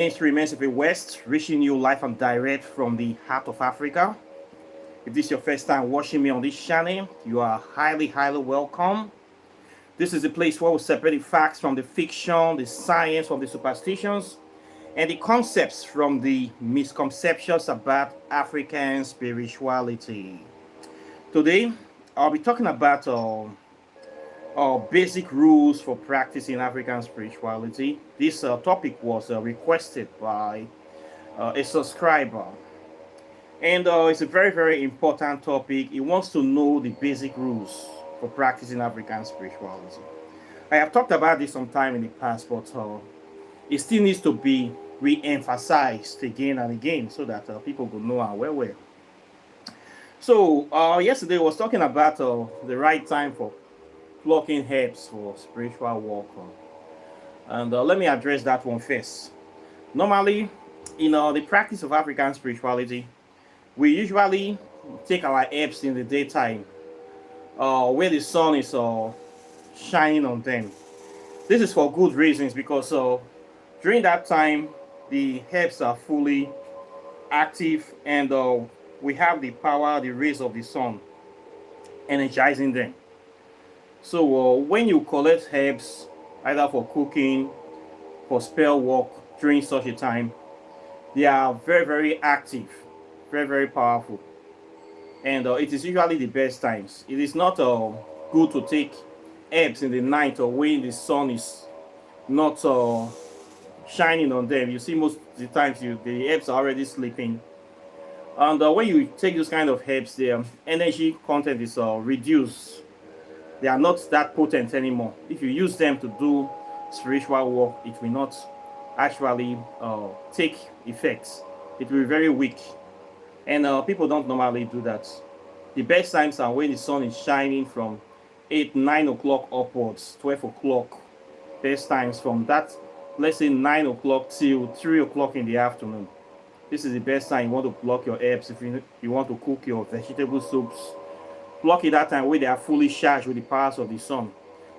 Remains of a West, reaching you live and direct from the heart of Africa. If this is your first time watching me on this channel, you are highly welcome. This is a place where we separate the facts from the fiction, the science from the superstitions, and the concepts from the misconceptions about African spirituality. Today, I'll be talking about basic rules for practicing African spirituality. This topic was requested by a subscriber, and it's a very important topic. He wants to know the basic rules for practicing African spirituality. I have talked about this sometime in the past, but it still needs to be re-emphasized again and again so that people will know how well. So yesterday I was talking about the right time for plucking herbs for spiritual work, and let me address that one first. Normally, in the practice of African spirituality, we usually take our herbs in the daytime, where the sun is shining on them. This is for good reasons, because during that time the herbs are fully active, and we have the power, the rays of the sun energizing them. So when you collect herbs, either for cooking, for spell work during such a time, they are very active, very powerful, and it is usually the best times. It is not good to take herbs in the night or when the sun is not shining on them. You see, most of the times the herbs are already sleeping, and when you take those kind of herbs, their energy content is reduced. They are not that potent anymore. If you use them to do spiritual work, it will not actually take effect. It will be very weak, and people don't normally do that. The best times are when the sun is shining from 8, 9 o'clock upwards, 12 o'clock. Best times from that, let's say 9 o'clock till 3 o'clock in the afternoon. This is the best time you want to pluck your herbs. If you want to cook your vegetable soups, pluck it that time where they are fully charged with the powers of the sun.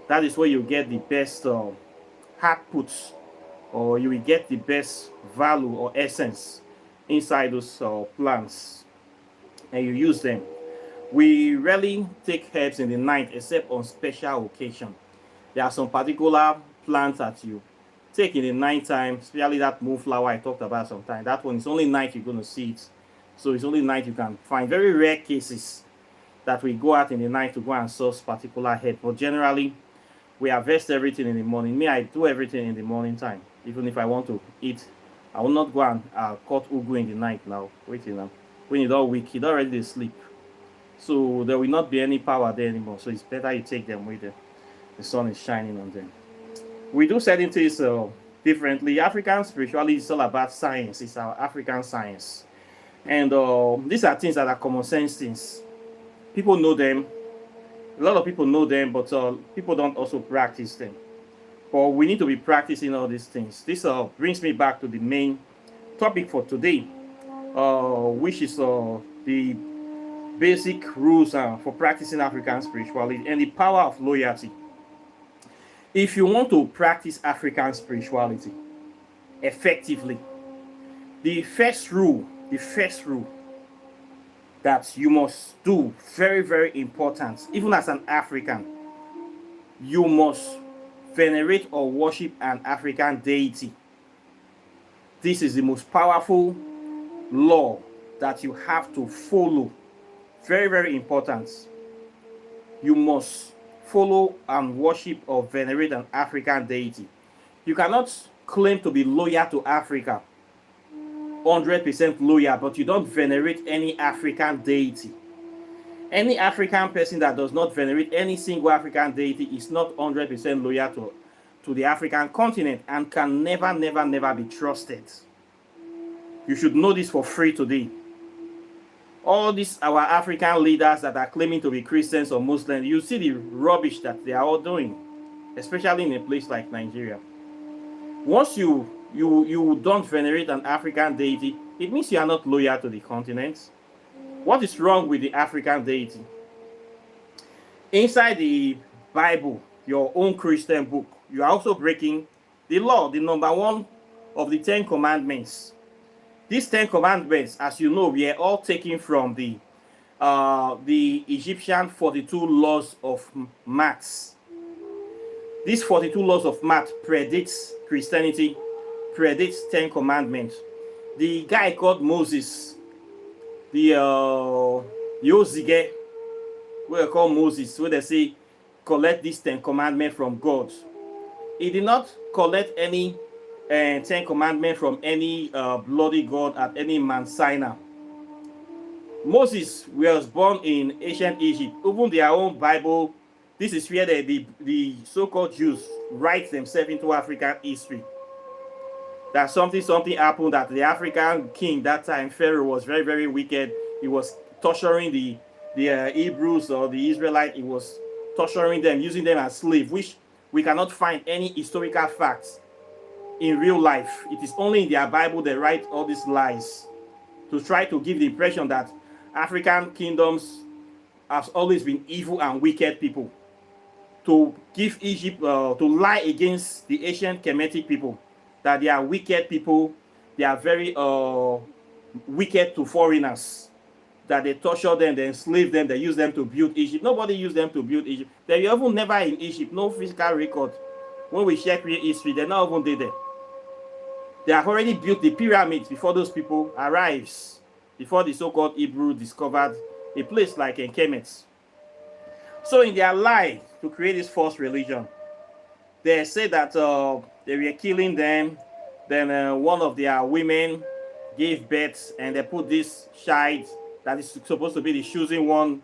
That is where you get the best outputs, or you will get the best value or essence inside those plants, and you use them. We rarely take herbs in the night except on special occasion. There are some particular plants that you take in the night time, especially that moonflower I talked about sometime. That one is only night you're going to see it. So it's only night you can find. Very rare cases that we go out in the night to go and source particular herb, but generally we harvest everything in the morning. Me, I do everything in the morning time. Even if I want to eat, I will not go and cut ugu in the night now. Waiting now. When it's all weak, it's already sleep. So there will not be any power there anymore. So it's better you take them with the sun is shining on them. We do certain things differently. African spirituality is all about science. It's our African science. And these are things that are common sense things. People know them. A lot of people know them, but people don't also practice them. But we need to be practicing all these things. This brings me back to the main topic for today, which is the basic rules for practicing African spirituality and the power of loyalty. If you want to practice African spirituality effectively, the first rule that you must do, very important, even as an African, you must venerate or worship an African deity. This is the most powerful law that you have to follow. Very important. You must follow and worship or venerate an African deity. You cannot claim to be loyal to Africa, 100% loyal, but you don't venerate any African deity. Any African person that does not venerate any single African deity is not 100% loyal to the African continent and can never be trusted. You should know this for free today. All these our African leaders that are claiming to be Christians or Muslims, you see the rubbish that they are all doing, especially in a place like Nigeria. Once you don't venerate an African deity, it means you are not loyal to the continent. What is wrong with the African deity? Inside the Bible, your own Christian book, you are also breaking the law. The number one of the Ten Commandments. These Ten Commandments, as you know, were all taken from the Egyptian 42 laws of maths. These 42 laws of math predicts Christianity, predicts Ten Commandments. The guy called Moses, the Yozige, where they call Moses, where they say collect these 10 commandments from God. He did not collect any 10 commandments from any bloody god at any Mount Sinai. Moses was born in ancient Egypt. Even their own Bible, this is where the so-called Jews write themselves into African history. That something happened, that the African king that time, Pharaoh, was very, very wicked. He was torturing the Hebrews or the Israelites. He was torturing them, using them as slaves, which we cannot find any historical facts in real life. It is only in their Bible they write all these lies to try to give the impression that African kingdoms have always been evil and wicked people, to give Egypt, to lie against the ancient Kemetic people, that they are wicked people, they are very wicked to foreigners, that they torture them, they enslave them, they use them to build Egypt. Nobody used them to build Egypt. They were even never in Egypt, no physical record. When we check real history, they're not even there. They have already built the pyramids before those people arrives, before the so-called Hebrew discovered a place like Kemet. So in their lie to create this false religion, they say that they were killing them. Then one of their women gave birth, and they put this child that is supposed to be the chosen one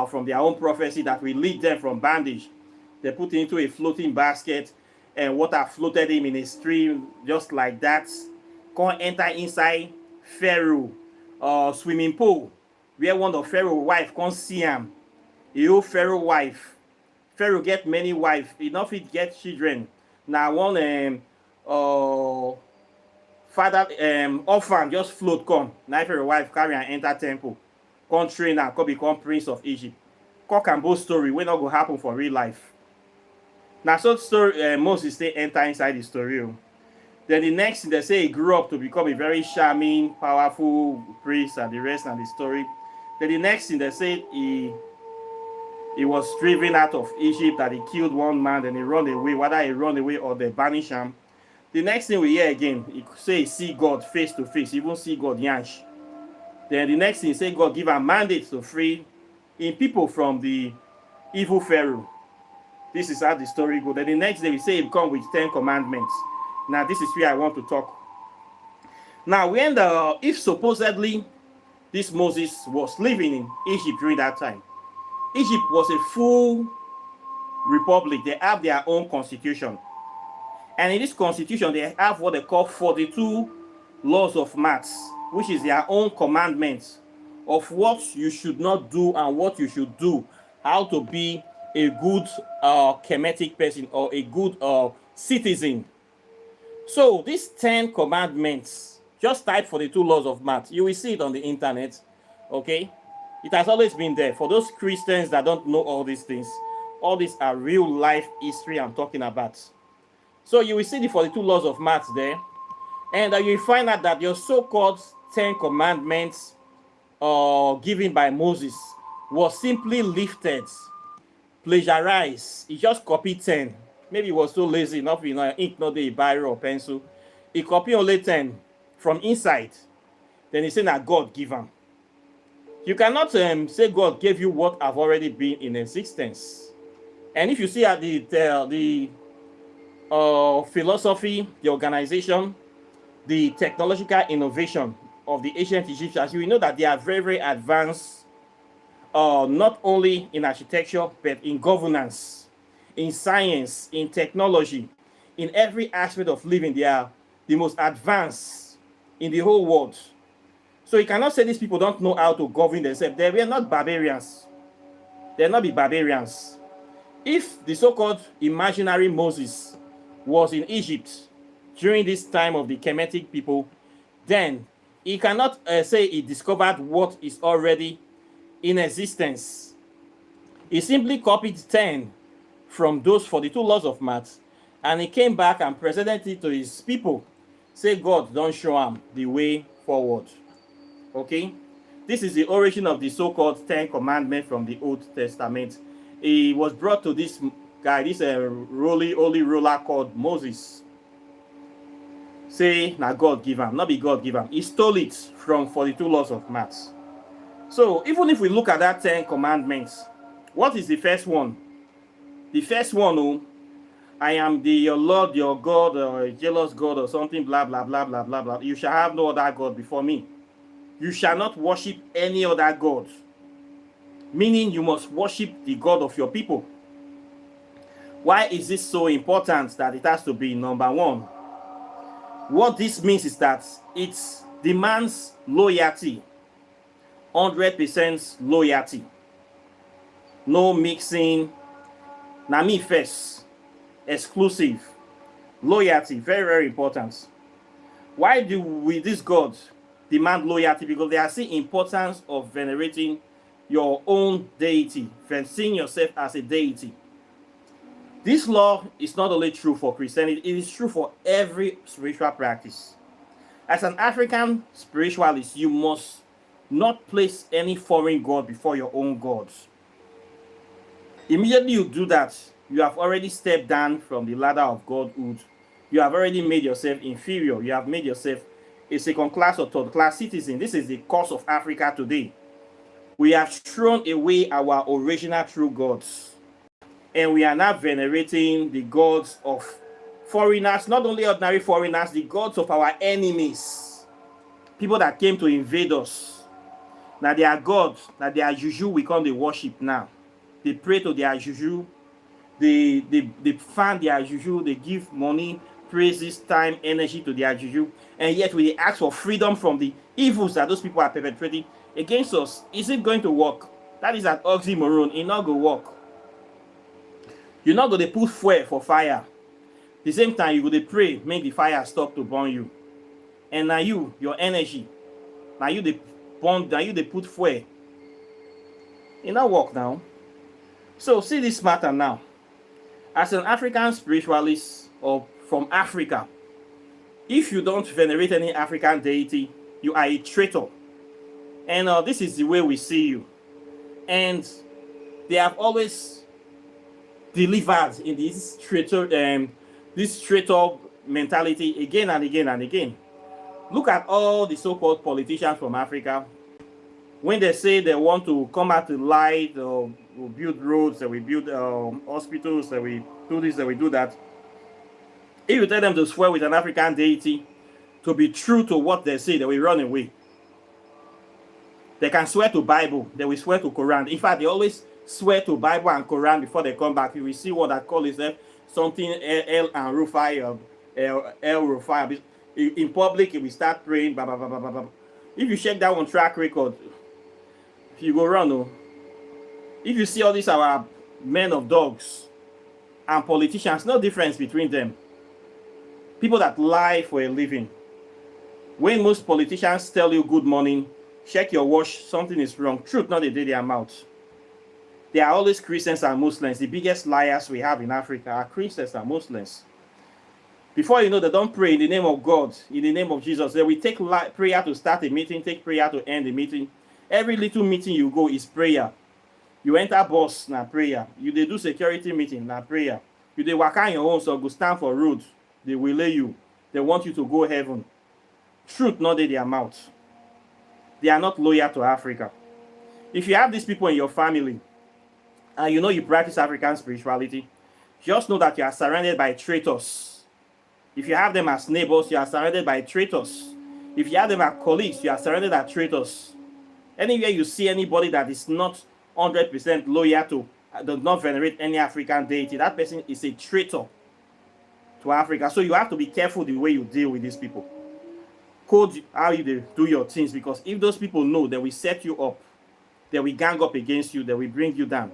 from their own prophecy that will lead them from bondage. They put it into a floating basket, and water floated him in a stream just like that. Can't enter inside Pharaoh swimming pool, where one of Pharaoh's wife can't see him. The old Pharaoh wife. Pharaoh get many wives. Enough it get children. Now one father orphan just float come. Now Pharaoh wife carry and enter temple. Come train and come become prince of Egypt. Cock and bull story wey not go happen for real life. Now so story Moses they enter inside the story. Then the next thing they say he grew up to become a very charming, powerful priest, and the rest and the story. Then the next thing they say he was driven out of Egypt, that he killed one man, then he run away, whether he run away or they banish him. The next thing we hear again, he say he see God face to face, even see God yansh. Then the next thing he say God give a mandate to free in people from the evil Pharaoh. This is how the story goes. Then the next day we say he come with 10 commandments. Now this is where I want to talk. Now when if supposedly this Moses was living in Egypt during that time, Egypt was a full republic. They have their own constitution. And in this constitution, they have what they call 42 laws of maths, which is their own commandments of what you should not do and what you should do, how to be a good Kemetic person or a good citizen. So these 10 commandments, just type 42 laws of maths. You will see it on the internet, okay? It has always been there. For those Christians that don't know all these things, all these are real life history I'm talking about. So you will see the 42 laws of maths there. And you will find out that your so-called 10 commandments given by Moses was simply lifted, plagiarized. He just copied 10. Maybe he was so lazy enough, ink not the biro or pencil. He copied only 10 from inside. Then he said that God give him. You cannot say God gave you what have already been in existence. And if you see at the philosophy, the organization, the technological innovation of the ancient Egyptians, you will know that they are very, very advanced, not only in architecture, but in governance, in science, in technology, in every aspect of living. They are the most advanced in the whole world. So you cannot say these people don't know how to govern themselves. They were not barbarians. They'll not be barbarians. If the so-called imaginary Moses was in Egypt during this time of the Kemetic people, then he cannot say he discovered what is already in existence. He simply copied 10 from those 42 laws of maths, and he came back and presented it to his people say God don't show him the way forward. Okay? This is the origin of the so-called Ten Commandments from the Old Testament. He was brought to this guy, this holy ruler called Moses. Say, now God give him, not be God give him. He stole it from 42 laws of maths. So, even if we look at that 10 commandments, what is the first one? The first one, oh, I am your Lord, your God, or a jealous God, or something, blah, blah, blah, blah, blah, blah. You shall have no other God before me. You shall not worship any other God. Meaning you must worship the God of your people. Why is this so important that it has to be number one? What this means is that it demands loyalty. 100% loyalty. No mixing. Na me first. Exclusive. Loyalty. Very, very important. Why do we, this God, demand loyalty? Because they are seeing importance of venerating your own deity, seeing yourself as a deity. This law is not only true for Christianity, it is true for every spiritual practice. As an African spiritualist, you must not place any foreign god before your own gods. Immediately you do that, you have already stepped down from the ladder of godhood. You have already made yourself inferior. You have made yourself a second class or third class citizen. This is the cause of Africa today. We have thrown away our original true gods. And we are now venerating the gods of foreigners, not only ordinary foreigners, the gods of our enemies. People that came to invade us. Now they are gods, that they are juju, we come to worship now. They pray to their juju, they fan their juju, they give money, praises, time, energy to their juju, and yet we ask for freedom from the evils that those people are perpetrating against us. Is it going to work? That is an oxymoron. It not going to work. You're not going to put fuel for fire. At the same time, you're going to pray, make the fire stop to burn you. And now you, your energy, now you the burn, now you they put fuel. It not work now. So see this matter now. As an African spiritualist or from Africa, if you don't venerate any African deity, you are a traitor. And this is the way we see you. And they have always delivered in this traitor mentality again and again and again. Look at all the so-called politicians from Africa. When they say they want to come out to light, we build roads, that we build hospitals, that we do this, that we do that. If you tell them to swear with an African deity, to be true to what they say, they will run away. They can swear to Bible, they will swear to Quran. In fact, they always swear to Bible and Quran before they come back. You will see what that call is something El and Rufai, El Rufai. In public, if we start praying, blah, blah, blah, blah, blah, blah. If you check that on track record, you go run. Oh. If you see all these our men of dogs and politicians, no difference between them. People that lie for a living. When most politicians tell you good morning, check your watch, something is wrong. Truth, not they did their mouth. They are always Christians and Muslims. The biggest liars we have in Africa are Christians and Muslims. Before you know, they don't pray in the name of God, in the name of Jesus. They will take prayer to start a meeting, take prayer to end the meeting. Every little meeting you go is prayer. You enter bus, na prayer. You they do security meeting, na prayer. You they work on your own, so go stand for road. They will lay you. They want you to go heaven. Truth, not in their mouth. They are not loyal to Africa. If you have these people in your family, and you know you practice African spirituality, just know that you are surrounded by traitors. If you have them as neighbors, you are surrounded by traitors. If you have them as colleagues, you are surrounded by traitors. Anywhere you see anybody that is not 100% loyal to, does not venerate any African deity, that person is a traitor to Africa. So you have to be careful the way you deal with these people. Code how you do your things, because if those people know, they will set you up. They will gang up against you. They will bring you down.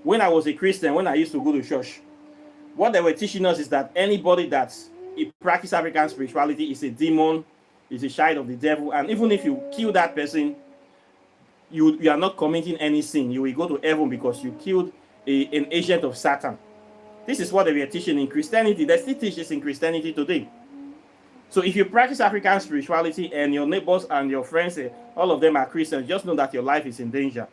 When I was a Christian, when I used to go to church, what they were teaching us is that anybody that practices African spirituality is a demon, is a child of the devil, and even if you kill that person, you are not committing any sin. You will go to heaven because you killed an agent of Satan. This is what they were teaching in Christianity. They still teach this in Christianity today. So if you practice African spirituality and your neighbors and your friends, all of them are Christians, just know that your life is in danger.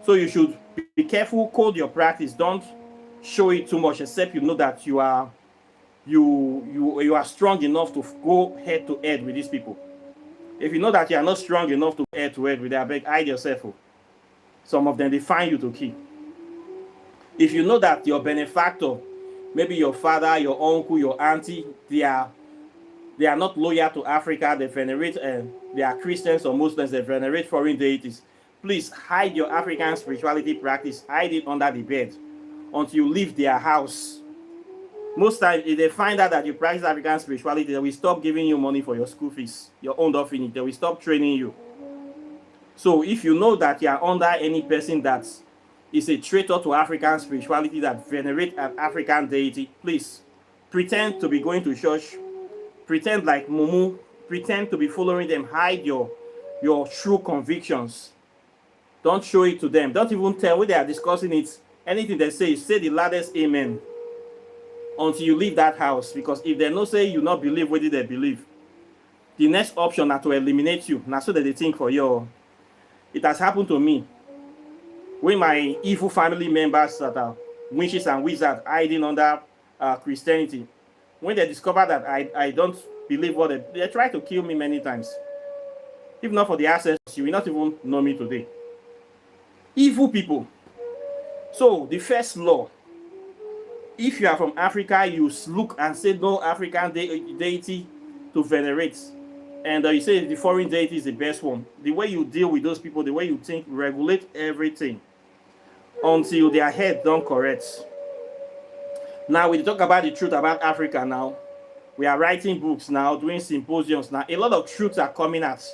So you should be careful, code your practice. Don't show it too much, except you know that you are strong enough to go head to head with these people. If you know that you are not strong enough to go head to head with them, beg, hide yourself. Some of them, they find you to kill. If you know that your benefactor, maybe your father, your uncle, your auntie, they are not loyal to Africa, they venerate, they are Christians or Muslims, they venerate foreign deities, please hide your African spirituality practice, hide it under the bed until you leave their house. Most times, if they find out that you practice African spirituality, they will stop giving you money for your school fees, your own orphanage, they will stop training you. So if you know that you are under any person that is a traitor to African spirituality, that venerate an African deity, please pretend to be going to church, pretend like Mumu, pretend to be following them, hide your true convictions. Don't show it to them. Don't even tell when they are discussing it. Anything they say the loudest amen until you leave that house. Because if they not say you not believe what they believe, the next option is to eliminate you. Now so that they think for you. It has happened to me. When my evil family members that are witches and wizards hiding under Christianity, when they discover that I don't believe what they try to kill me many times. If not for the access, you will not even know me today. Evil people. So the first law, if you are from Africa, you look and say no African deity to venerate. And you say the foreign deity is the best one. The way you deal with those people, the way you think, regulate everything until their head don't correct. Now we talk about the truth about Africa now. We are writing books now, doing symposiums now. A lot of truths are coming out.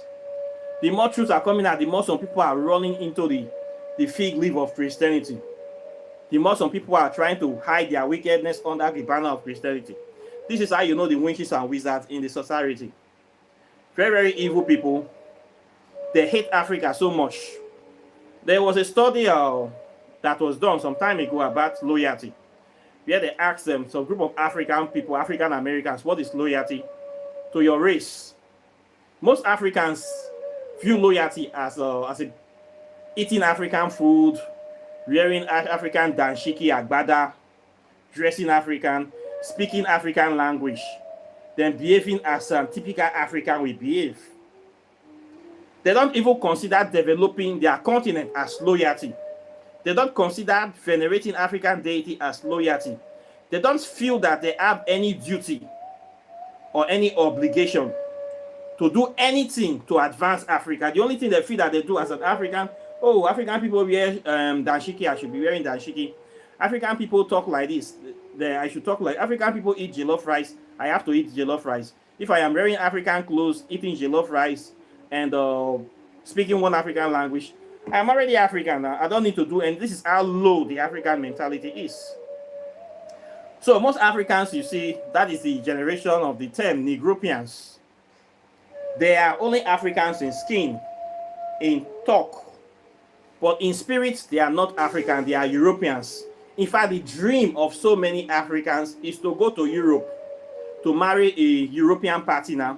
The more truths are coming out, the more some people are running into the fig leaf of Christianity. The more some people are trying to hide their wickedness under the banner of Christianity. This is how you know the witches and wizards in the society. Very, very evil people. They hate Africa so much. There was a study that was done some time ago about loyalty, where they asked them, some group of African people, African Americans, what is loyalty to your race? Most Africans view loyalty as eating African food, wearing African danshiki agbada, dressing African, speaking African language, then behaving as a typical African will behave. They don't even consider developing their continent as loyalty. They don't consider venerating African deity as loyalty. They don't feel that they have any duty or any obligation to do anything to advance Africa. The only thing they feel that they do as an African, oh, African people wear danshiki, I should be wearing danshiki. African people talk like this, I should talk like African people eat jollof rice, I have to eat jollof rice. If I am wearing African clothes, eating jollof rice, and speaking one African language, I am already African now. I don't need to do, and this is how low the African mentality is. So most Africans, you see, that is the generation of the term Negropians. They are only Africans in skin, in talk, but in spirit, they are not African, they are Europeans. In fact, the dream of so many Africans is to go to Europe, to marry a European partner,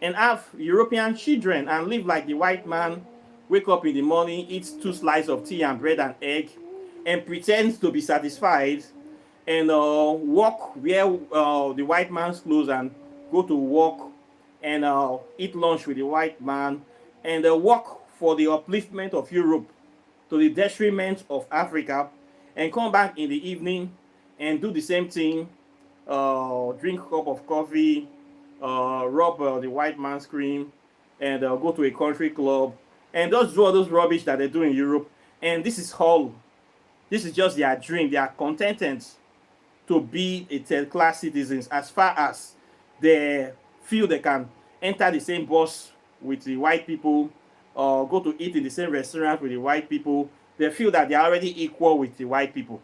and have European children and live like the white man, wake up in the morning, eat 2 slices of tea and bread and egg, and pretend to be satisfied, and walk, wear the white man's clothes and go to work and eat lunch with the white man, and work for the upliftment of Europe to the detriment of Africa, and come back in the evening and do the same thing, drink a cup of coffee, rub the white man's cream, and go to a country club, and just do all those rubbish that they do in Europe. And this is just their dream. They are contented to be a third-class citizens as far as they feel they can enter the same bus with the white people, or go to eat in the same restaurant with the white people. They feel that they are already equal with the white people.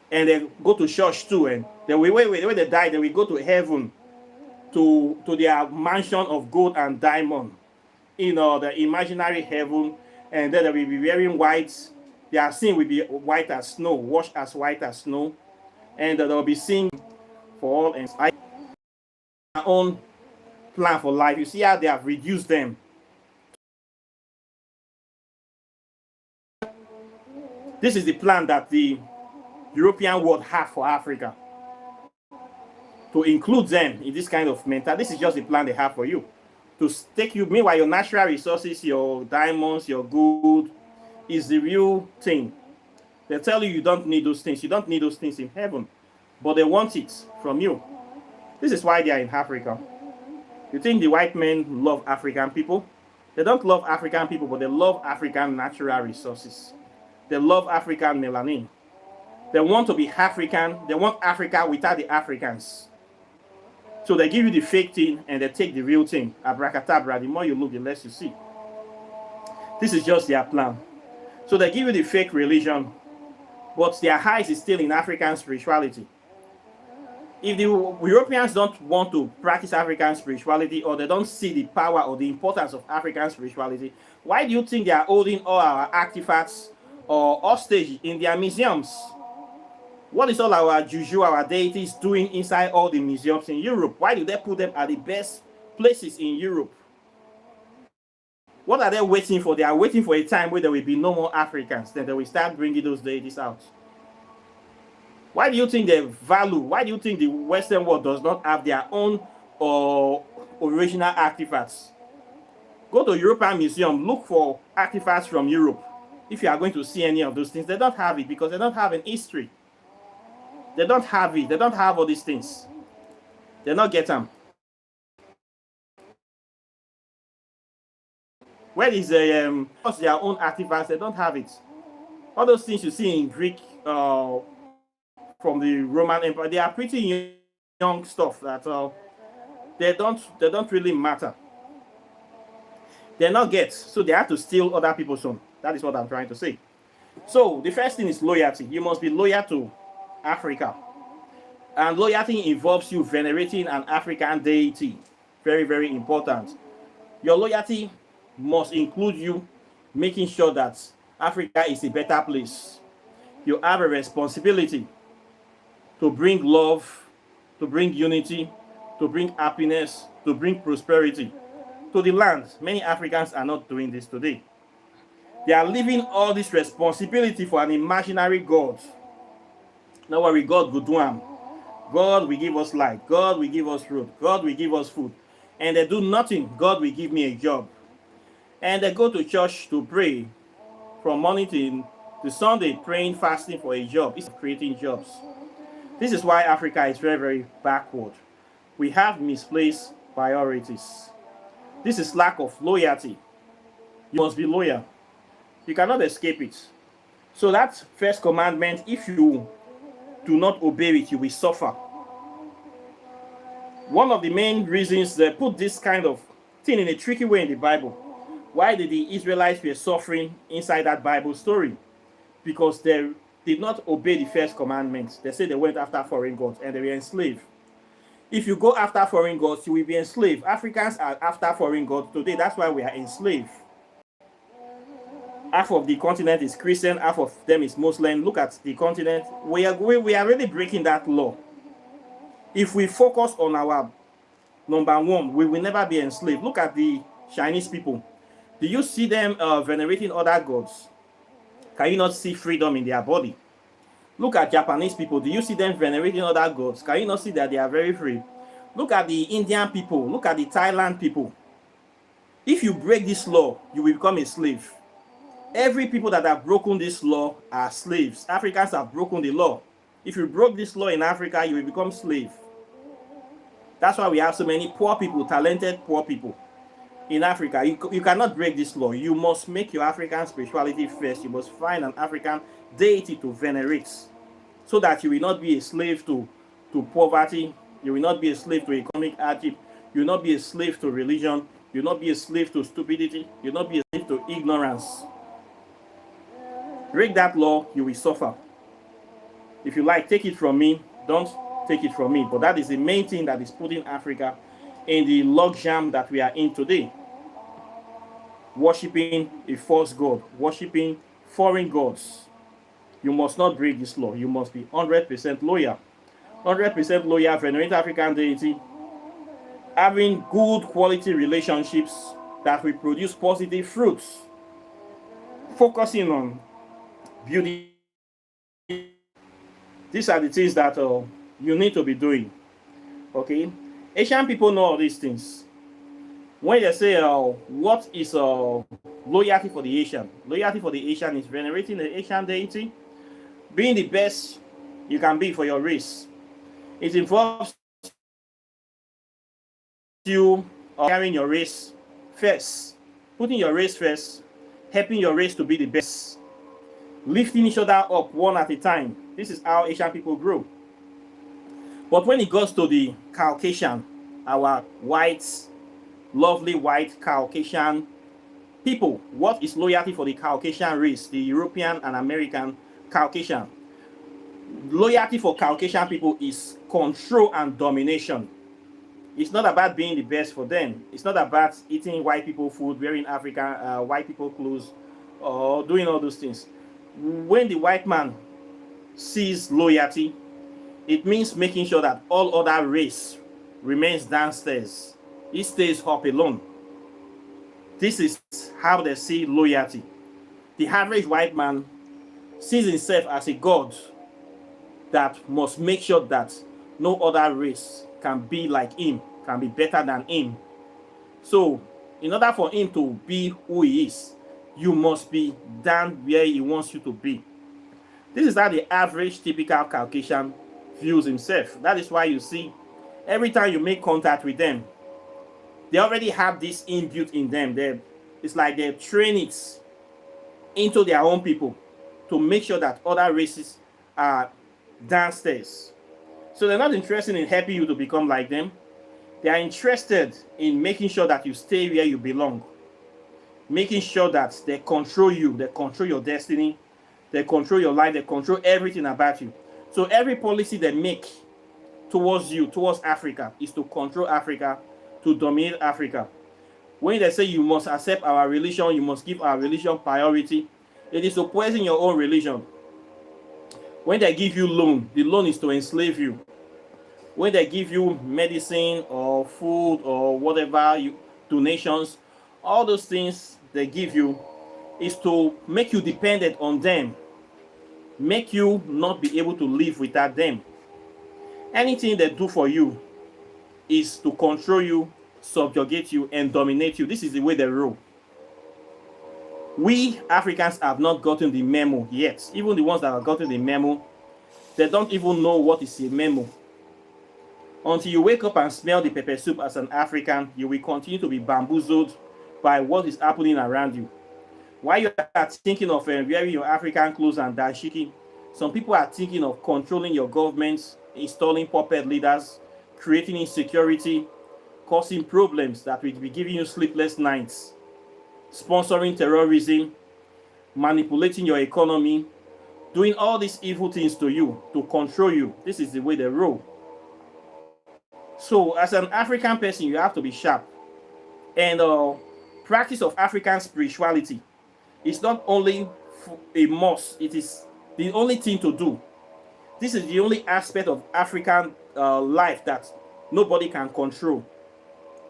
And they go to church too, and when they die, they will go to heaven, to their mansion of gold and diamond, the imaginary heaven, and then they will be wearing white. Their sin will be white as snow, washed as white as snow, and they'll be singing for all. And own plan for life. You see how they have reduced them. This is the plan that the European world have for Africa, to include them in this kind of mental. This is just the plan they have for you, to take you. Meanwhile, your natural resources, your diamonds, your gold, is the real thing. They tell you you don't need those things. You don't need those things in heaven, but they want it from you. This is why they are in Africa. You think the white men love African people? They don't love African people, but they love African natural resources. They love African melanin. They want to be African. They want Africa without the Africans. So they give you the fake thing and they take the real thing. Abracadabra. The more you look, the less you see. This is just their plan. So they give you the fake religion, but their eyes is still in African spirituality. If the Europeans don't want to practice African spirituality, or they don't see the power or the importance of African spirituality, why do you think they are holding all our artifacts or hostage in their museums? What is all our juju, our deities doing inside all the museums in Europe? Why do they put them at the best places in Europe? What are they waiting for? They are waiting for a time where there will be no more Africans. Then they will start bringing those deities out. Why do you think they value? Why do you think the Western world does not have their own original artifacts? Go to European Museum, look for artifacts from Europe. If you are going to see any of those things, they don't have it because they don't have an history. They don't have it. They don't have all these things. They don't get them. Where is their own artifacts? They don't have it. All those things you see in Greek, from the Roman Empire, they are pretty young stuff that they don't really matter. They're not get, so they have to steal other people's own. That is what I'm trying to say. So the first thing is loyalty. You must be loyal to Africa, and loyalty involves you venerating an African deity. Very, very important. Your loyalty must include you making sure that Africa is a better place. You have a responsibility to bring love, to bring unity, to bring happiness, to bring prosperity to the land. Many Africans are not doing this today. They are leaving all this responsibility for an imaginary God. Now worry, God will do them. God will give us light. God will give us fruit. God will give us food. And they do nothing. God will give me a job. And they go to church to pray from morning to Sunday, praying, fasting for a job. It's creating jobs. This is why Africa is very, very backward. We have misplaced priorities. This is lack of loyalty. You must be loyal. You cannot escape it. So that first commandment, if you do not obey it, you will suffer. One of the main reasons they put this kind of thing in a tricky way in the Bible. Why did the Israelites were suffering inside that Bible story? Because they did not obey the first commandment. They said they went after foreign gods and they were enslaved. If you go after foreign gods, you will be enslaved. Africans are after foreign gods today. That's why we are enslaved. Half of the continent is Christian, half of them is Muslim. Look at the continent. We are really breaking that law. If we focus on our number one, we will never be enslaved. Look at the Chinese people. Do you see them venerating other gods? Can you not see freedom in their body? Look at Japanese people. Do you see them venerating other gods? Can you not see that they are very free? Look at the Indian people. Look at the Thailand people. If you break this law, you will become a slave. Every people that have broken this law are slaves. Africans have broken the law. If you broke this law in Africa, you will become slave. That's why we have so many poor people, talented poor people in Africa. You cannot break this law. You must make your African spirituality first. You must find an African deity to venerate, so that you will not be a slave to poverty. You will not be a slave to economic hardship. You will not be a slave to religion. You will not be a slave to stupidity. You will not be a slave to ignorance. Break that law, you will suffer. If you like, take it from me. Don't take it from me. But that is the main thing that is putting Africa in the logjam that we are in today. Worshipping a false god. Worshipping foreign gods. You must not break this law. You must be 100% loyal. 100% loyal, venerate African deity. having good quality relationships that will produce positive fruits, focusing on building. These are the things that you need to be doing. Okay, Asian people know all these things. When they say what is loyalty for the Asian, loyalty for the Asian is venerating the Asian deity, being the best you can be for your race. It involves you carrying your race first, putting your race first, helping your race to be the best, lifting each other up one at a time. This is how Asian people grow. But when it goes to the Caucasian, our whites, lovely white Caucasian people, what is loyalty for the Caucasian race, the European and American Caucasian? Loyalty for Caucasian people is control and domination. It's not about being the best for them. It's not about eating white people food, wearing African white people clothes, or doing all those things. When the white man sees loyalty, it means making sure that all other race remains downstairs. He stays up alone. This is how they see loyalty. The average white man sees himself as a god that must make sure that no other race can be like him, can be better than him. So, in order for him to be who he is, you must be down where he wants you to be. This is how the average typical Caucasian views himself. That is why you see, every time you make contact with them, they already have this inbuilt in them. It's like they train it into their own people to make sure that other races are downstairs. So they're not interested in helping you to become like them. They are interested in making sure that you stay where you belong, making sure that they control you, they control your destiny, they control your life, they control everything about you. So every policy they make towards you, towards Africa, is to control Africa, to dominate Africa. When they say you must accept our religion, you must give our religion priority, it is to poison your own religion. When they give you loan, the loan is to enslave you. When they give you medicine or food or whatever, donations, all those things they give you is to make you dependent on them, make you not be able to live without them. Anything they do for you is to control you, subjugate you, and dominate you. This is the way they roll. We Africans have not gotten the memo yet. Even the ones that have gotten the memo, they don't even know what is a memo. Until you wake up and smell the pepper soup as an African, you will continue to be bamboozled by what is happening around you. While you are thinking of wearing your African clothes and dashiki, some people are thinking of controlling your governments, installing puppet leaders, creating insecurity, causing problems that will be giving you sleepless nights, sponsoring terrorism, manipulating your economy, doing all these evil things to you, to control you. This is the way they roll. So as an African person, you have to be sharp. And practice of African spirituality is not only a must, it is the only thing to do. This is the only aspect of African life that nobody can control.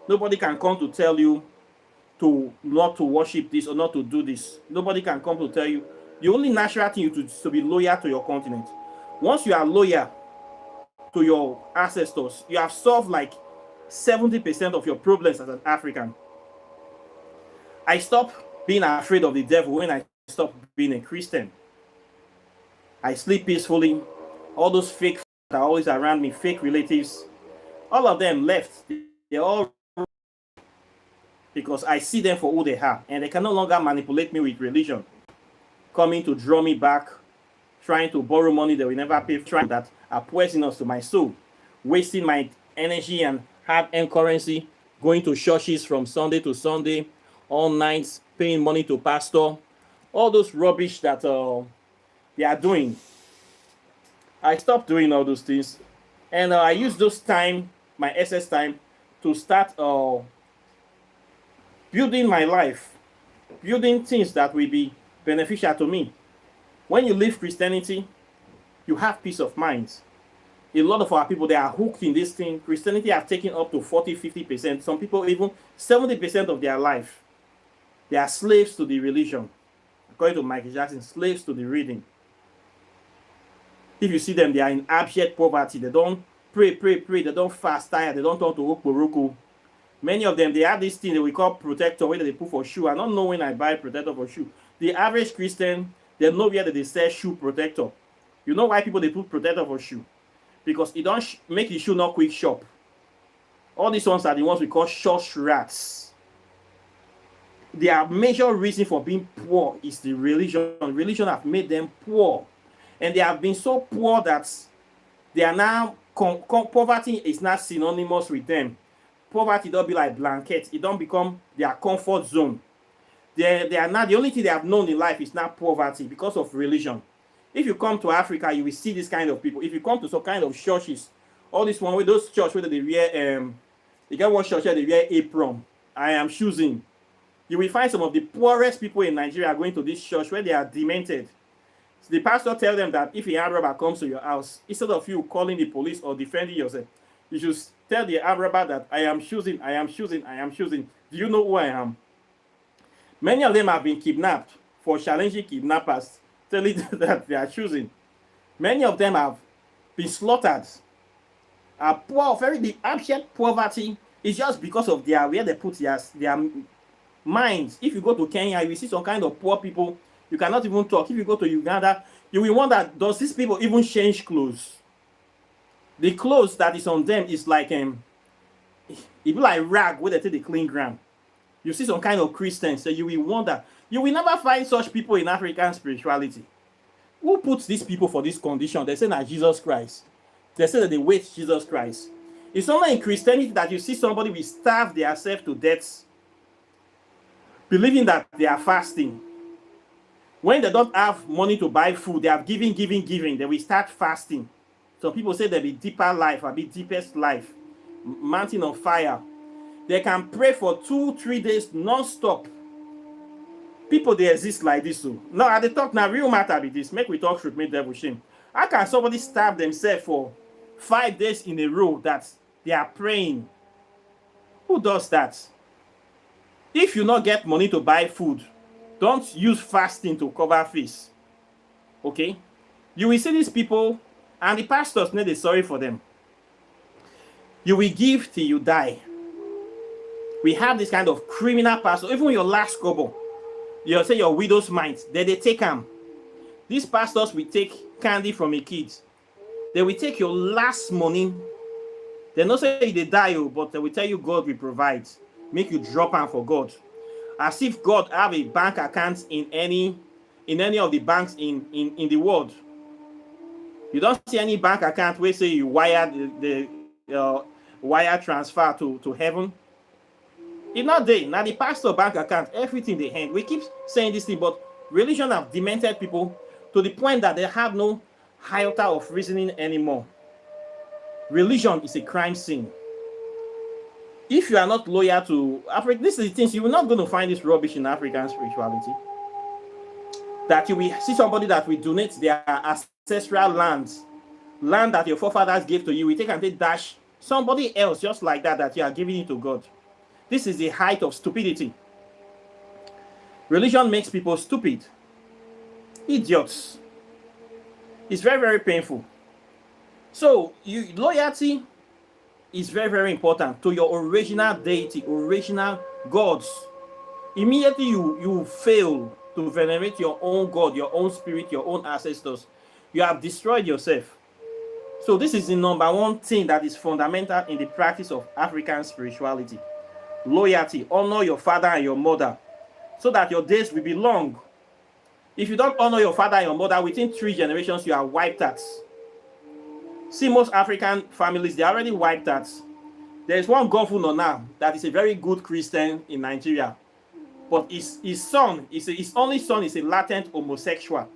Nobody can come to tell you to not to worship this or not to do this. Nobody can come to tell you. The only natural thing is to be loyal to your continent. Once you are loyal to your ancestors, you have solved like 70% of your problems as an African. I stopped being afraid of the devil when I stopped being a Christian. I sleep peacefully. All those fake that are always around me, fake relatives, all of them left. They're all because I see them for who they are, and they can no longer manipulate me with religion, coming to draw me back, trying to borrow money they will never pay, trying that are poisonous to my soul, wasting my energy and hard-earned currency, going to churches from Sunday to Sunday, all nights, paying money to pastor, all those rubbish that they are doing. I stopped doing all those things, and I use those time, my excess time, to start building my life, building things that will be beneficial to me. When you leave Christianity, you have peace of mind. A lot of our people, they are hooked in this thing. Christianity have taken up to 40-50%. Some people even 70% of their life. They are slaves to the religion. According to Michael Jackson, slaves to the reading. If you see them, they are in abject poverty. They don't pray. They don't fast, tired. They don't talk to Okporoko. Many of them, they have this thing that we call protector, where they put for shoe. I don't know when I buy protector for shoe. The average Christian, they know where they sell shoe protector. You know why people they put protector for shoe? Because it don't make the shoe not quick shop. All these ones are the ones we call church rats. Their major reason for being poor is the religion. Religion have made them poor. And they have been so poor that they are now, poverty is not synonymous with them. Poverty don't be like blanket. It don't become their comfort zone. They are not, the only thing they have known in life is not poverty because of religion. If you come to Africa, you will see this kind of people. If you come to some kind of churches, all this one with those churches where they wear, you get one church where they wear apron. I am choosing. You will find some of the poorest people in Nigeria going to this church where they are demented. So the pastor tells them that if a armed robber comes to your house, instead of you calling the police or defending yourself, you should tell the armed robber that I am choosing. Do you know who I am? Many of them have been kidnapped for challenging kidnappers, telling them that they are choosing. Many of them have been slaughtered. Are poor, the abject poverty is just because of where they put their minds. If you go to Kenya, you will see some kind of poor people. You cannot even talk. If you go to Uganda, you will wonder, does these people even change clothes? The clothes that is on them is like it be like rag where they take the clean ground. You see some kind of Christians, so you will wonder. You will never find such people in African spirituality. Who puts these people for this condition? They say that Jesus Christ. They say that they wait Jesus Christ. It's only in Christianity that you see somebody will starve themselves to death, believing that they are fasting. When they don't have money to buy food, they have giving. They will start fasting. Some people say there be deeper life, or be deepest life, mountain of fire. They can pray for 2-3 days non-stop. People, they exist like this. So now at the talk now, real matter be this. Make we talk truth, make devil shame. How can somebody starve themselves for 5 days in a row that they are praying? Who does that? If you not get money to buy food, don't use fasting to cover face. Okay? You will see these people, and the pastors need a sorry for them. You will give till you die. We have this kind of criminal pastor. Even your last kobo, you say your widow's mite, they take them. These pastors will take candy from a kid. They will take your last money. They not say they die, but they will tell you God will provide. Make you drop them for God. As if God have a bank account in any of the banks in the world. You don't see any bank account where say you wire the wire transfer to heaven. It's not there. Now the pastor bank account, everything they hand. We keep saying this thing, but religion have demented people to the point that they have no iota of reasoning anymore. Religion is a crime scene. If you are not loyal to Africa, this is the things you're not going to find this rubbish in African spirituality. That you will see somebody that will donate their ancestral land that your forefathers gave to you, we take and they dash somebody else just like that you are giving it to God. This is the height of stupidity. Religion makes people stupid. Idiots. It's very, very painful. So, loyalty is very, very important to your original deity, original gods. Immediately you fail to venerate your own God, your own spirit, your own ancestors, you have destroyed yourself. So this is the number one thing that is fundamental in the practice of African spirituality. Loyalty. Honor your father and your mother so that your days will be long. If you don't honor your father and your mother, within 3 generations, you are wiped out. See, most African families, they are already wiped out. There is one governor now that is a very good Christian in Nigeria. But his only son is a latent homosexual.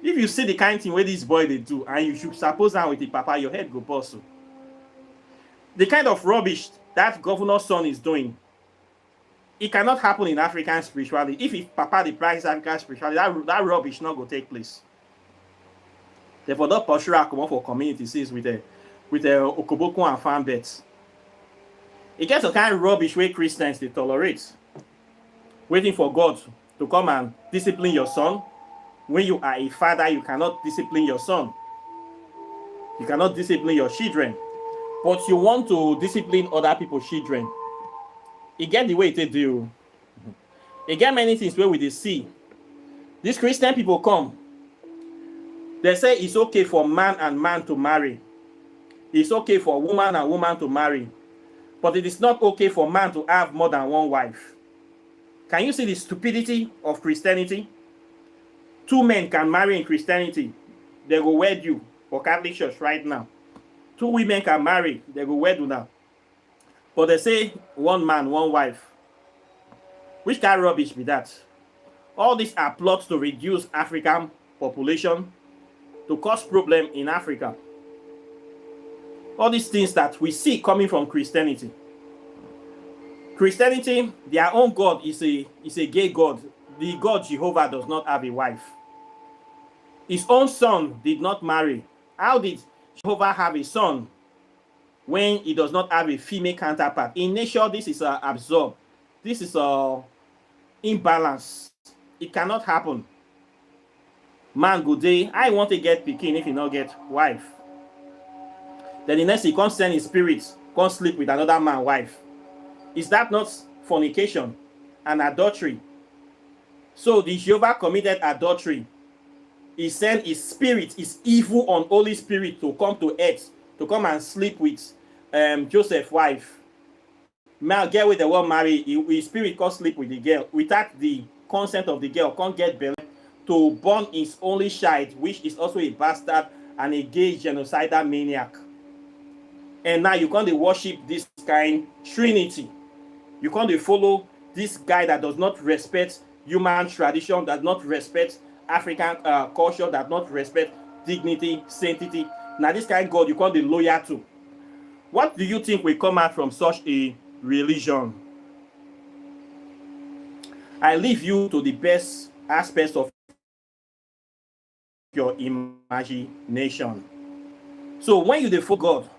If you see the kind of thing where this boy they do, and you should suppose that with the papa, your head go bust. The kind of rubbish that governor's son is doing, it cannot happen in African spirituality. If papa the practice African spirituality, that rubbish not go take place. They for not pursue come up for community says with a okoboko and farm bets. It gets a kind of rubbish way Christians they tolerate. Waiting for God to come and discipline your son. When you are a father, you cannot discipline your son. You cannot discipline your children. But you want to discipline other people's children. You get the way they do. You get many things where we they see. These Christian people come. They say it's okay for man and man to marry. It's okay for woman and woman to marry. But it is not okay for man to have more than one wife. Can you see the stupidity of Christianity? Two men can marry in Christianity. They go wed you for Catholic Church right now. Two women can marry. They go wed you now. But they say one man, one wife. Which kind of rubbish be that? All these are plots to reduce African population, to cause problem in Africa. All these things that we see coming from Christianity. Christianity, their own God is a gay God. The God Jehovah does not have a wife. His own son did not marry. How did Jehovah have a son when he does not have a female counterpart? In nature, this is absurd. This is imbalance. It cannot happen. Man, good day. I want to get pikin if he not get wife. Then the next he can't send his spirit, can't sleep with another man's wife. Is that not fornication and adultery? So the Jehovah committed adultery. He sent his spirit, his evil unholy spirit to come to earth, to come and sleep with Joseph's wife. Man, girl with the one marry, his spirit can't sleep with the girl without the consent of the girl, can't get belly to born his only child, which is also a bastard and a gay genocidal maniac. And now you can't worship this kind Trinity. You can't follow this guy that does not respect human tradition, does not respect African culture, does not respect dignity, sanctity. Now this kind of God you can't be loyal to. What do you think will come out from such a religion? I leave you to the best aspects of your imagination. So when you follow God,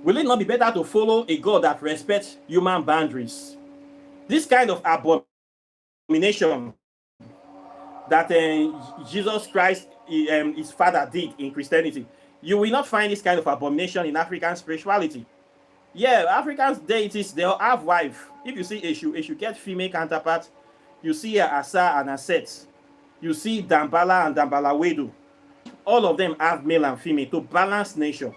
will it not be better to follow a God that respects human boundaries? This kind of abomination that Jesus Christ, his father, did in Christianity, you will not find this kind of abomination in African spirituality. Yeah, African deities, they'll have wife. If you see Eshu get female counterparts. You see Asa and Aset. You see Dambala and Dambala Wedu. All of them have male and female to balance nature.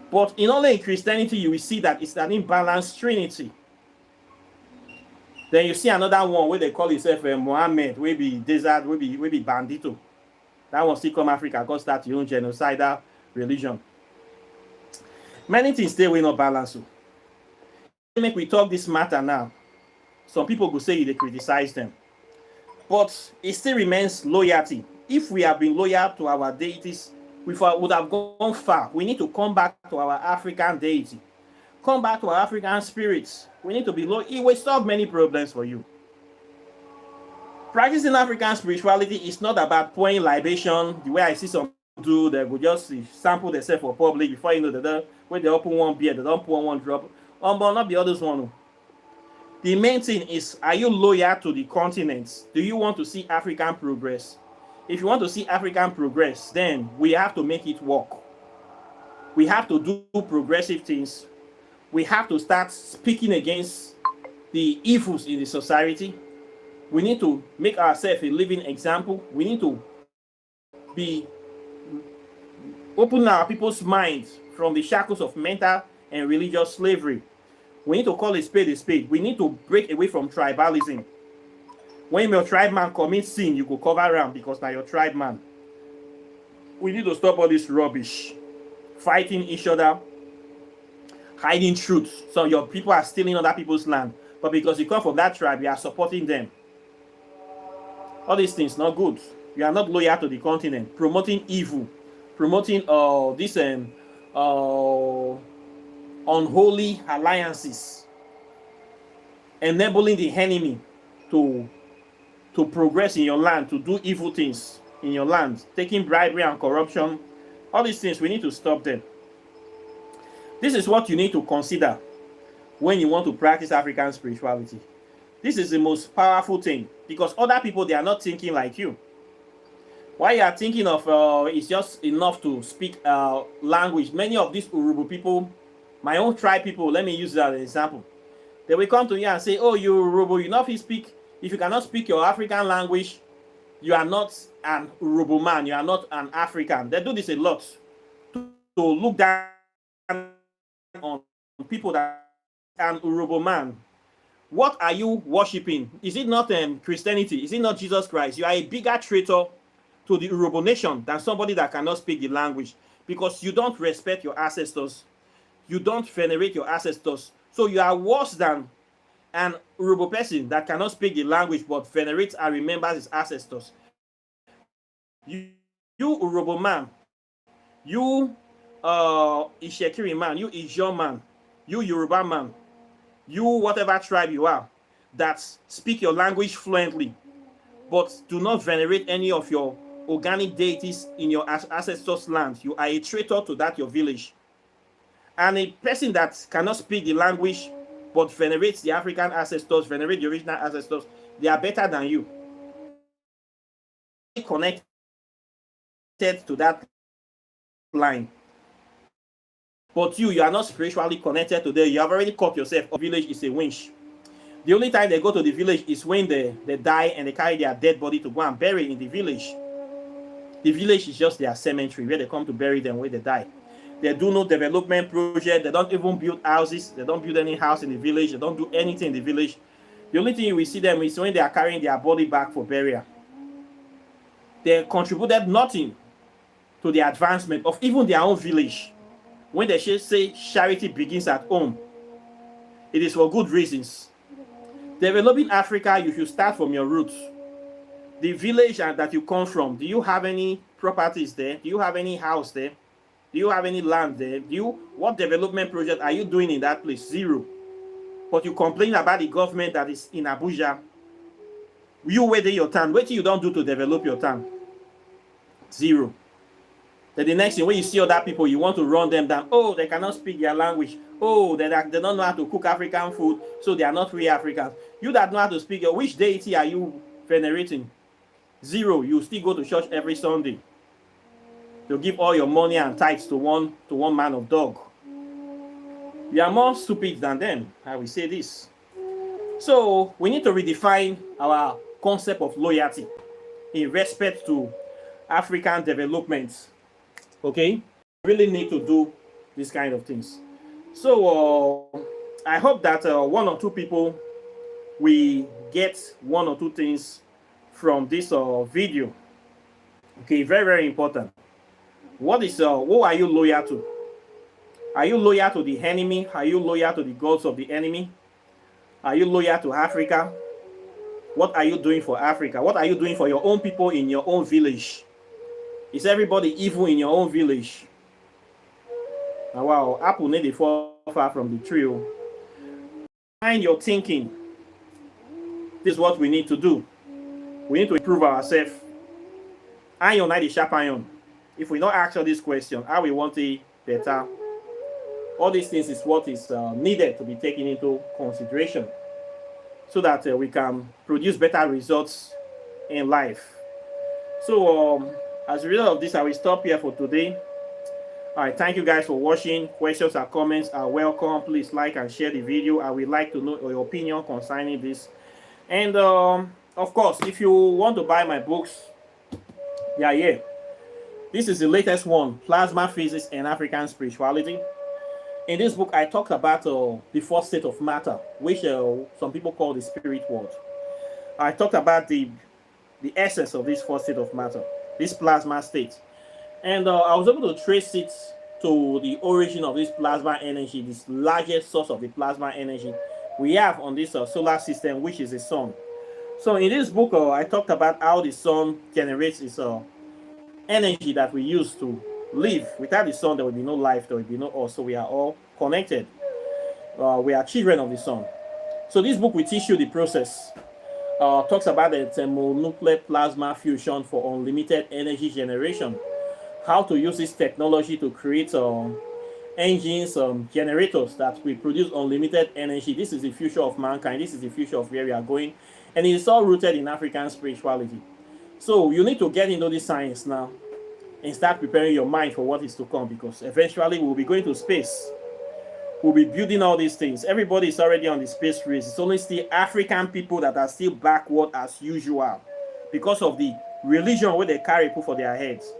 But only in Christianity, you will see that it's an imbalanced trinity. Then you see another one where they call himself Mohammed, will be desert, will be bandito. That one still come Africa, because start your own genocidal religion. Many things stay will not balance. Make we talk this matter now. Some people will say they criticize them. But it still remains loyalty. If we have been loyal to our deities, we would have gone far. We need to come back to our African deity. Come back to our African spirits. We need to be loyal. It will solve many problems for you. Practicing African spirituality is not about pouring libation. The way I see some do, they will just sample themselves for public before you know when they open one beer, they don't pour one drop. But not the others one. The main thing is, are you loyal to the continent? Do you want to see African progress? If you want to see African progress, then we have to make it work. We have to do progressive things. We have to start speaking against the evils in the society. We need to make ourselves a living example. We need to be open our people's minds from the shackles of mental and religious slavery. We need to call a spade a spade. We need to break away from tribalism. When your tribe man commits sin, you go cover around because now your tribe man. We need to stop all this rubbish. Fighting each other, hiding truth. So your people are stealing other people's land. But because you come from that tribe, you are supporting them. All these things not good. You are not loyal to the continent. Promoting evil. Promoting this unholy alliances, enabling the enemy to progress in your land, to do evil things. in your land, taking bribery and corruption. All these things, we need to stop them. This is what you need to consider when you want to practice African spirituality. This is the most powerful thing, because other people, they are not thinking like you. Why you are thinking of it's just enough to speak language. Many of these Urubu people, my own tribe people, let me use that as an example. They will come to you and say, oh, you Urubu, you know if you speak, if you cannot speak your African language, you are not an Urubu man, you are not an African. They do this a lot to look down on people that are an Urubu man. What are you worshiping? Is it not Christianity? Is it not Jesus Christ? You are a bigger traitor to the Urubu nation than somebody that cannot speak the language, because you don't respect your ancestors. You don't venerate your ancestors. So you are worse than an Urubu person that cannot speak the language but venerates and remembers his ancestors. You Urubu man, you Ishekiri man, you Ijaw man, you Yoruba man, you whatever tribe you are that speak your language fluently but do not venerate any of your organic deities in your ancestors' land, you are a traitor to that your village. And a person that cannot speak the language but venerates the African ancestors, venerate the original ancestors, they are better than you. Connected to that line. But you are not spiritually connected to them. You have already caught yourself. A village is a winch. The only time they go to the village is when they die and they carry their dead body to go and bury in the village. The village is just their cemetery where they come to bury them when they die. They do no development project. They don't even build houses. They don't build any house in the village. They don't do anything in the village. The only thing we see them is when they are carrying their body back for burial. They contributed nothing to the advancement of even their own village. When they say charity begins at home, it is for good reasons. Developing Africa, you should start from your roots. The village that you come from, do you have any properties there? Do you have any house there? Do you have any land there? What development project are you doing in that place? Zero. But you complain about the government that is in Abuja. You wait in your town. What you don't do to develop your town? Zero. Then the next thing, when you see other people, you want to run them down. Oh, they cannot speak their language. Oh, they don't know how to cook African food, so they are not real Africans. You that know how to speak, which deity are you venerating? Zero. You still go to church every Sunday. You give all your money and tithes to one man of dog. You are more stupid than them. I will say this. So we need to redefine our concept of loyalty in respect to African development. Okay, we really need to do these kind of things. So I hope that one or two people will get one or two things from this video. Okay, very, very important. Who are you loyal to? Are you loyal to the enemy? Are you loyal to the gods of the enemy? Are you loyal to Africa? What are you doing for Africa? What are you doing for your own people in your own village? Is everybody evil in your own village? Now, wow, apple need to fall far from the tree. Find your thinking. This is what we need to do. We need to improve ourselves. Iron not the sharp iron. If we not answer this question, how we want it better? All these things is what is needed to be taken into consideration so that we can produce better results in life. So, as a result of this, I will stop here for today. All right, thank you guys for watching. Questions or comments are welcome. Please like and share the video. I would like to know your opinion concerning this. And of course, if you want to buy my books, they are here. This is the latest one, Plasma Physics and African Spirituality. In this book, I talked about the fourth state of matter, which some people call the spirit world. I talked about the essence of this fourth state of matter, this plasma state. And I was able to trace it to the origin of this plasma energy, this largest source of the plasma energy we have on this solar system, which is the sun. So in this book, I talked about how the sun generates its energy that we use to live. Without the sun, there will be no life, there will be no us. So we are all connected. We are children of the sun. So this book will teach you the process. talks about the thermonuclear plasma fusion for unlimited energy generation. How to use this technology to create engines, generators that will produce unlimited energy. This is the future of mankind. This is the future of where we are going. And it is all rooted in African spirituality. So you need to get into this science now and start preparing your mind for what is to come, because eventually we'll be going to space. We'll be building all these things. Everybody is already on the space race. It's only still African people that are still backward as usual because of the religion where they carry put for their heads.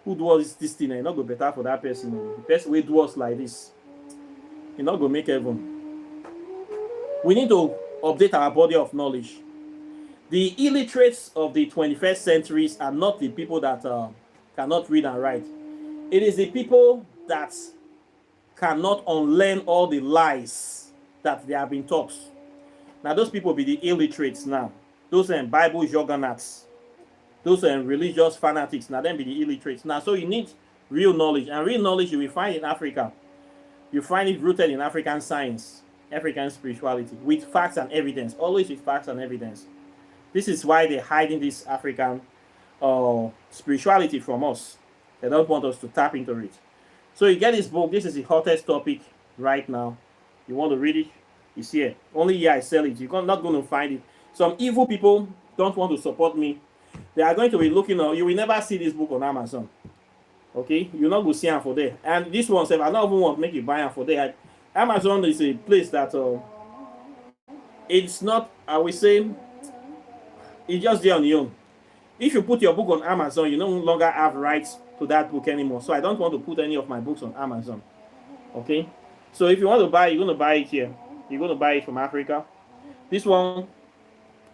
Who does this thing? It's not go better for that person. The person will do us like this. It's not go make heaven. We need to update our body of knowledge. The illiterates of the 21st centuries are not the people that cannot read and write. It is the people that cannot unlearn all the lies that they have been taught. Now those people be the illiterates now. Those Bible juggernauts. Those religious fanatics. Now them be the illiterates. Now so you need real knowledge. And real knowledge you will find in Africa. You find it rooted in African science, African spirituality, with facts and evidence. Always with facts and evidence. This is why they're hiding this African spirituality from us. They don't want us to tap into it. So you get this book. This is the hottest topic right now. You want to read it? It's here. Only here I sell it. You're not going to find it. Some evil people don't want to support me. They are going to be looking on. You will never see this book on Amazon. Okay? You're not going to see them for there. And this one, I don't even want to make you buy them for there. Amazon is a place that it's not, I will say, it's just there on your own. If you put your book on Amazon, you no longer have rights to that book anymore. So I don't want to put any of my books on Amazon. Okay? So if you want to buy it, you're going to buy it here. You're going to buy it from Africa. This one,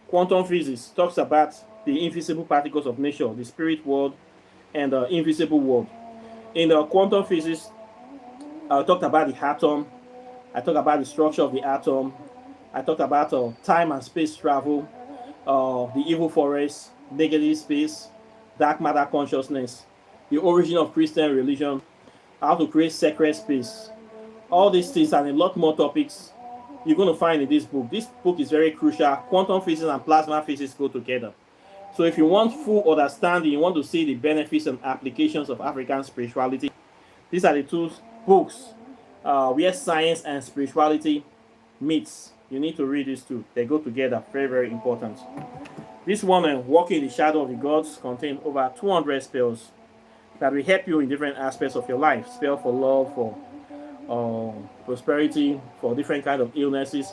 quantum physics, talks about the invisible particles of nature, the spirit world, and the invisible world. In the quantum physics, I talked about the atom. I talked about the structure of the atom. I talked about time and space travel, the evil forest, negative space, dark matter consciousness, the origin of Christian religion, how to create sacred space. All these things and a lot more topics you're going to find in this book. This book is very crucial. Quantum physics and plasma physics go together. So if you want full understanding, you want to see the benefits and applications of African spirituality, these are the two books where science and spirituality meets. You need to read these two. They go together. Very, very important. This one, Walking in the Shadow of the Gods, contains over 200 spells that will help you in different aspects of your life. Spell for love, for prosperity, for different kind of illnesses,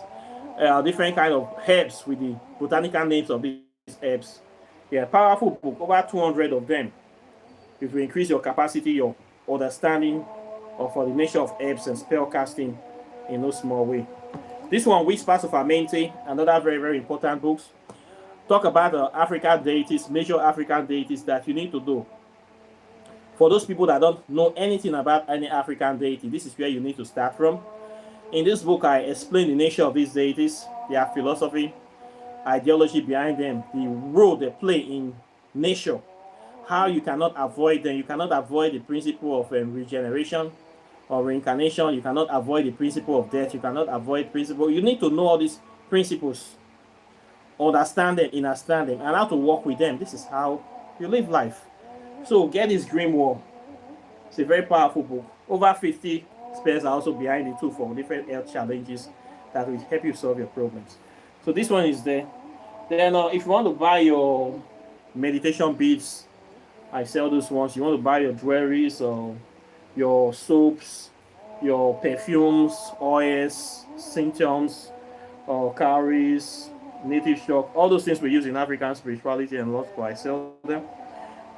different kind of herbs with the botanical names of these herbs. Yeah, powerful book, over 200 of them. It will increase your capacity, your understanding for the nature of herbs and spell casting in no small way. This one, Whispers of Amente, another very, very important book. Talk about African deities, major African deities that you need to do. For those people that don't know anything about any African deity, this is where you need to start from. In this book, I explain the nature of these deities, their philosophy, ideology behind them, the role they play in nature, how you cannot avoid them. You cannot avoid the principle of regeneration or reincarnation. You cannot avoid the principle of death. You cannot avoid principle. You need to know all these principles, understand them, understand them, and how to work with them. This is how you live life. So get this Grimoire. It's a very powerful book. Over 50 spells are also behind it too for different health challenges that will help you solve your problems. So this one is there. Then if you want to buy your meditation beads, I sell those ones. You want to buy your jewelries or your soaps, your perfumes, oils, symptoms, or cowries, native shock, all those things we use in African spirituality and lots, I sell them.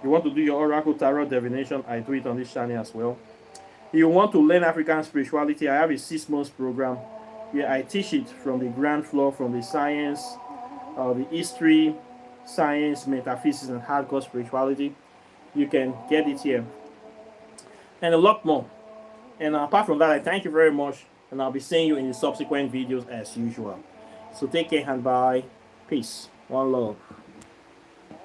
You want to do your oracle tarot divination, I do it on this channel as well. If you want to learn African spirituality, I have a 6-month program where I teach it from the ground floor, from the science, the history, science, metaphysics, and hardcore spirituality. You can get it here. And a lot more. And apart from that, I thank you very much. And I'll be seeing you in the subsequent videos as usual. So take care and bye. Peace. One love.